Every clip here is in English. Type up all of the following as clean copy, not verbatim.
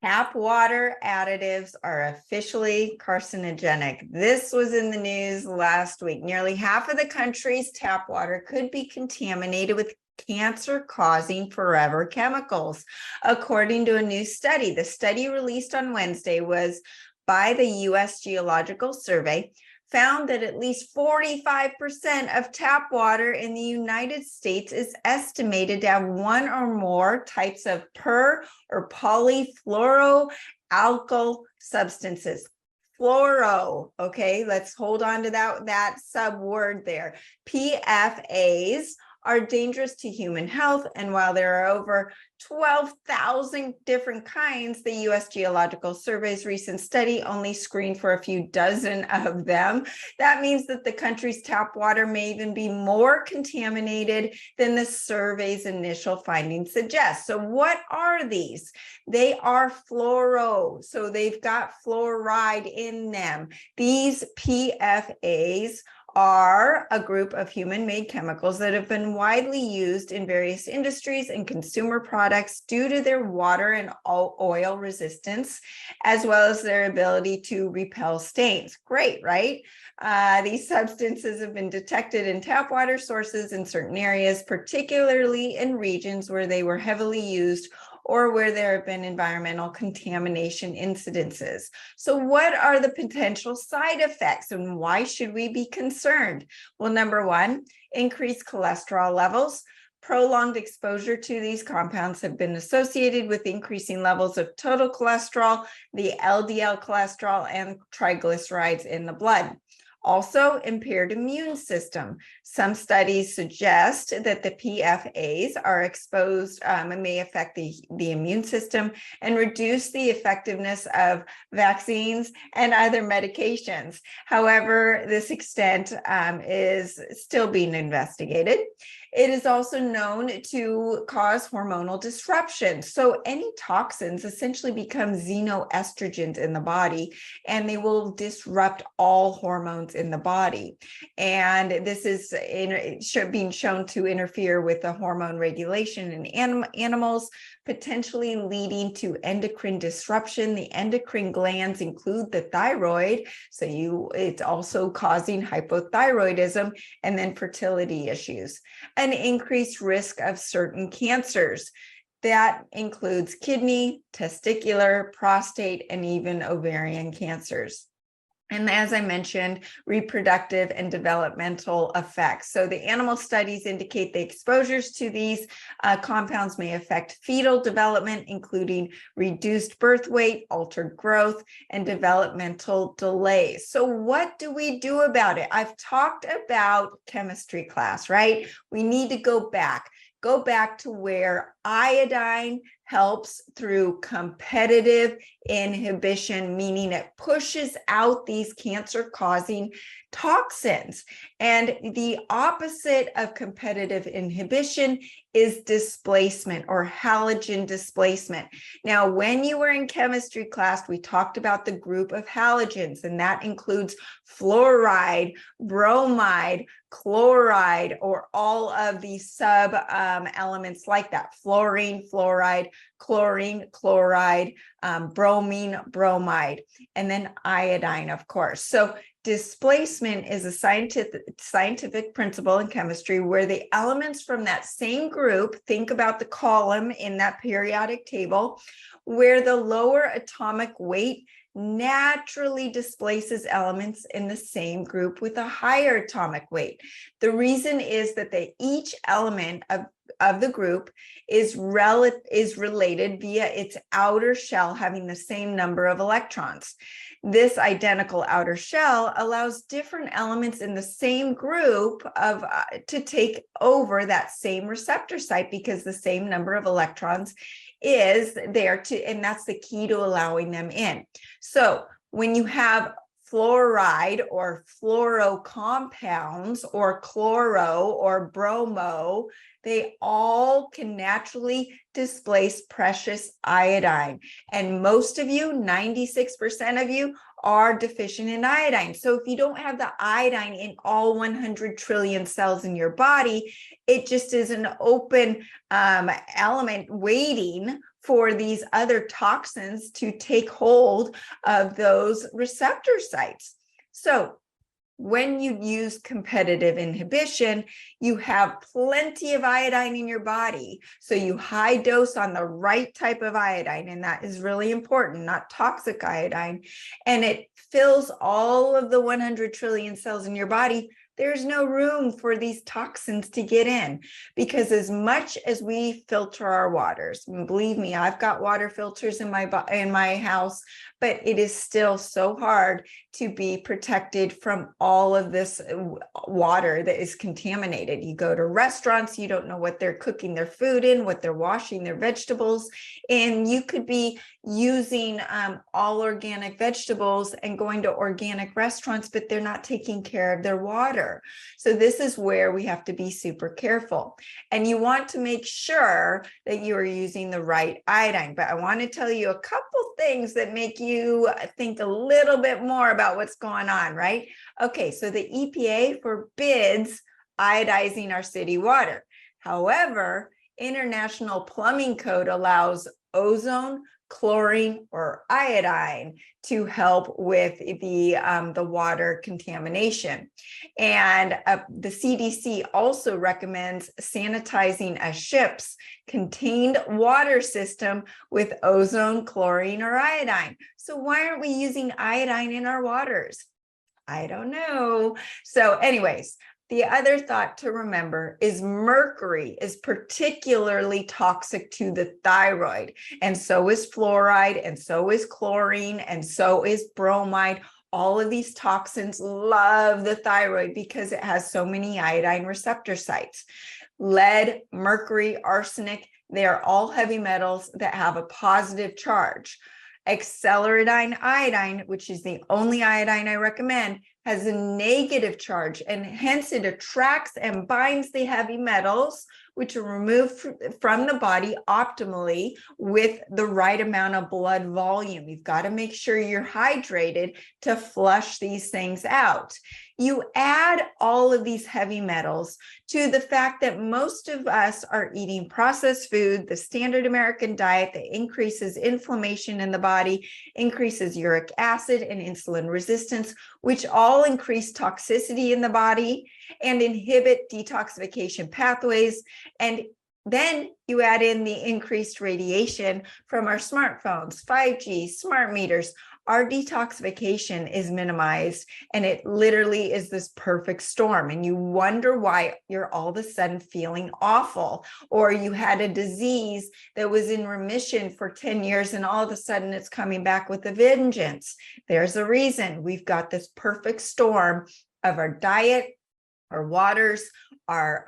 Tap water additives are officially carcinogenic. This was in the news last week. Nearly half of the country's tap water could be contaminated with cancer-causing forever chemicals, according to a new study. The study released on Wednesday was by the US Geological Survey, found that at least 45% of tap water in the United States is estimated to have one or more types of per or polyfluoroalkyl substances. Fluoro, okay, let's hold on to that sub word there. PFAS are dangerous to human health, and while there are over 12,000 different kinds, the US Geological Survey's recent study only screened for a few dozen of them. That means that the country's tap water may even be more contaminated than the survey's initial findings suggest. So what are these? They are fluoro, so they've got fluoride in them. These PFAS are a group of human-made chemicals that have been widely used in various industries and consumer products due to their water and oil resistance, as well as their ability to repel stains. Great, right? These substances have been detected in tap water sources in certain areas, particularly in regions where they were heavily used or where there have been environmental contamination incidences. So what are the potential side effects and why should we be concerned? Well, number one, increased cholesterol levels. Prolonged exposure to these compounds have been associated with increasing levels of total cholesterol, the LDL cholesterol, and triglycerides in the blood. Also, impaired immune system. Some studies suggest that the PFAS are exposed and may affect the immune system and reduce the effectiveness of vaccines and other medications. However, this extent is still being investigated. It is also known to cause hormonal disruption. So any toxins essentially become xenoestrogens in the body, and they will disrupt all hormones in the body. And this is being shown to interfere with the hormone regulation in animals, potentially leading to endocrine disruption. The endocrine glands include the thyroid, so it's also causing hypothyroidism and then fertility issues. An increased risk of certain cancers. That includes kidney, testicular, prostate, and even ovarian cancers. And as I mentioned, reproductive and developmental effects. So the animal studies indicate the exposures to these compounds may affect fetal development, including reduced birth weight, altered growth, and developmental delays. So what do we do about it? I've talked about chemistry class, right? We need to go back to where iodine helps through competitive inhibition, meaning it pushes out these cancer-causing toxins. And the opposite of competitive inhibition is displacement or halogen displacement. Now, when you were in chemistry class, we talked about the group of halogens, and that includes fluoride, bromide, chloride, or all of the sub elements like that: fluorine, fluoride, chlorine, chloride, bromine, bromide, and then iodine, of course. So displacement is a scientific principle in chemistry where the elements from that same group, think about the column in that periodic table, where the lower atomic weight naturally displaces elements in the same group with a higher atomic weight. The reason is that each element of the group is related via its outer shell having the same number of electrons. This identical outer shell allows different elements in the same group to take over that same receptor site because the same number of electrons is there and that's the key to allowing them in. So when you have fluoride or fluoro compounds or chloro or bromo, they all can naturally displace precious iodine. And most of you, 96% of you, are deficient in iodine. So if you don't have the iodine in all 100 trillion cells in your body, it just is an open element waiting for these other toxins to take hold of those receptor sites. So when you use competitive inhibition, you have plenty of iodine in your body. So you high dose on the right type of iodine, and that is really important, not toxic iodine. And it fills all of the 100 trillion cells in your body. There's no room for these toxins to get in, because as much as we filter our waters, and believe me, I've got water filters in my house, but it is still so hard to be protected from all of this water that is contaminated. You go to restaurants, you don't know what they're cooking their food in, what they're washing their vegetables, and you could be using all organic vegetables and going to organic restaurants, but they're not taking care of their water. So this is where we have to be super careful. And you want to make sure that you are using the right iodine. But I want to tell you a couple things that make you think a little bit more about what's going on, right? Okay, so the EPA forbids iodizing our city water. However, International Plumbing Code allows ozone, chlorine, or iodine to help with the water contamination. And the CDC also recommends sanitizing a ship's contained water system with ozone, chlorine, or iodine. So why aren't we using iodine in our waters? I don't know. So anyways, the other thought to remember is mercury is particularly toxic to the thyroid, and so is fluoride, and so is chlorine, and so is bromide. All of these toxins love the thyroid because it has so many iodine receptor sites. Lead, mercury, arsenic, they are all heavy metals that have a positive charge. Acceleradine iodine, which is the only iodine I recommend, has a negative charge, and hence it attracts and binds the heavy metals, which are removed from the body optimally with the right amount of blood volume. You've got to make sure you're hydrated to flush these things out. You add all of these heavy metals to the fact that most of us are eating processed food, the standard American diet that increases inflammation in the body, increases uric acid and insulin resistance, which all increase toxicity in the body and inhibit detoxification pathways. And then you add in the increased radiation from our smartphones, 5G, smart meters. Our detoxification is minimized, and it literally is this perfect storm. And you wonder why you're all of a sudden feeling awful, or you had a disease that was in remission for 10 years and all of a sudden it's coming back with a vengeance. There's a reason. We've got this perfect storm of our diet, our waters, our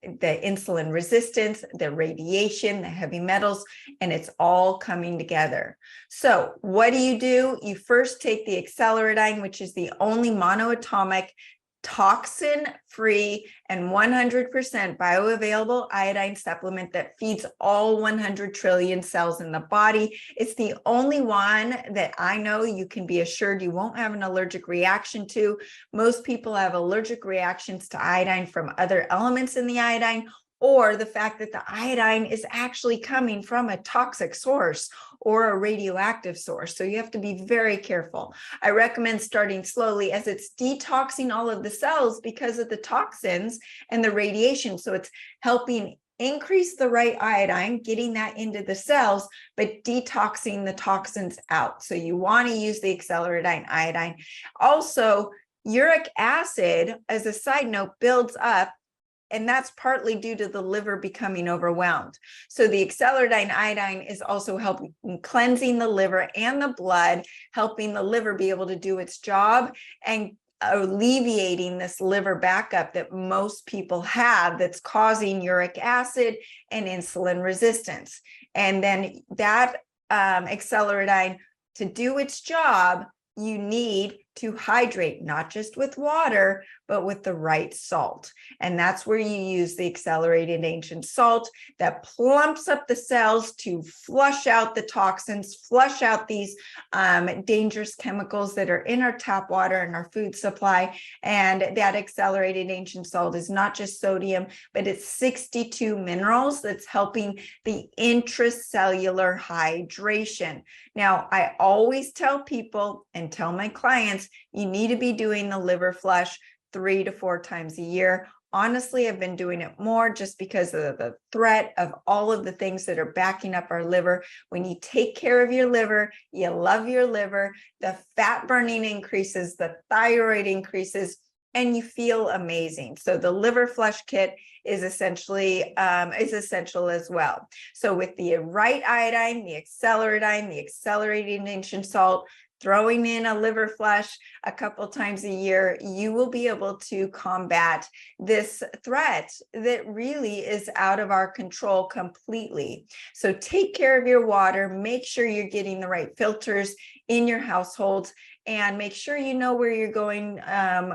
the insulin resistance, the radiation, the heavy metals, and it's all coming together. So what do? You first take the acceleradine, which is the only monoatomic, toxin-free, and 100% bioavailable iodine supplement that feeds all 100 trillion cells in the body. It's the only one that I know you can be assured you won't have an allergic reaction to. Most people have allergic reactions to iodine from other elements in the iodine, or the fact that the iodine is actually coming from a toxic source or a radioactive source. So you have to be very careful. I recommend starting slowly as it's detoxing all of the cells because of the toxins and the radiation. So it's helping increase the right iodine, getting that into the cells, but detoxing the toxins out. So you want to use the acceleradine iodine. Also, uric acid, as a side note, builds up, and that's partly due to the liver becoming overwhelmed. So the acceleradine iodine is also helping cleansing the liver and the blood, helping the liver be able to do its job and alleviating this liver backup that most people have that's causing uric acid and insulin resistance. And then that acceleradine, to do its job, you need to hydrate, not just with water, but with the right salt. And that's where you use the accelerated ancient salt that plumps up the cells to flush out the toxins, flush out these dangerous chemicals that are in our tap water and our food supply. And that accelerated ancient salt is not just sodium, but it's 62 minerals that's helping the intracellular hydration. Now, I always tell people and tell my clients, you need to be doing the liver flush 3 to 4 times a year. Honestly, I've been doing it more just because of the threat of all of the things that are backing up our liver. When you take care of your liver, you love your liver, the fat burning increases, the thyroid increases, and you feel amazing. So the liver flush kit is essentially essential as well. So with the right iodine, the accelerated ancient salt, throwing in a liver flush a couple times a year, you will be able to combat this threat that really is out of our control completely. So take care of your water, make sure you're getting the right filters in your household, and make sure you know where you're going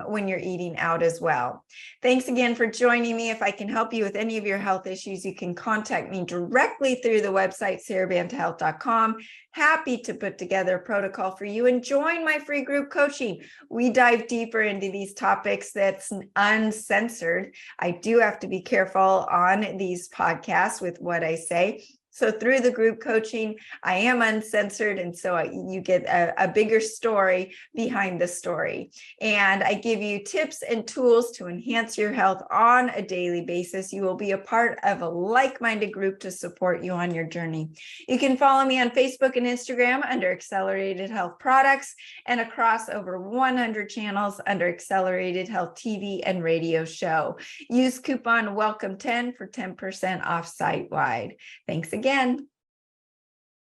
when you're eating out as well. Thanks again for joining me. If I can help you with any of your health issues, you can contact me directly through the website, SaraBantaHealth.com. Happy to put together a protocol for you and join my free group coaching. We dive deeper into these topics that's uncensored. I do have to be careful on these podcasts with what I say. So through the group coaching, I am uncensored, and so you get a bigger story behind the story. And I give you tips and tools to enhance your health on a daily basis. You will be a part of a like-minded group to support you on your journey. You can follow me on Facebook and Instagram under Accelerated Health Products, and across over 100 channels under Accelerated Health TV and radio show. Use coupon WELCOME10 for 10% off site-wide. Thanks again.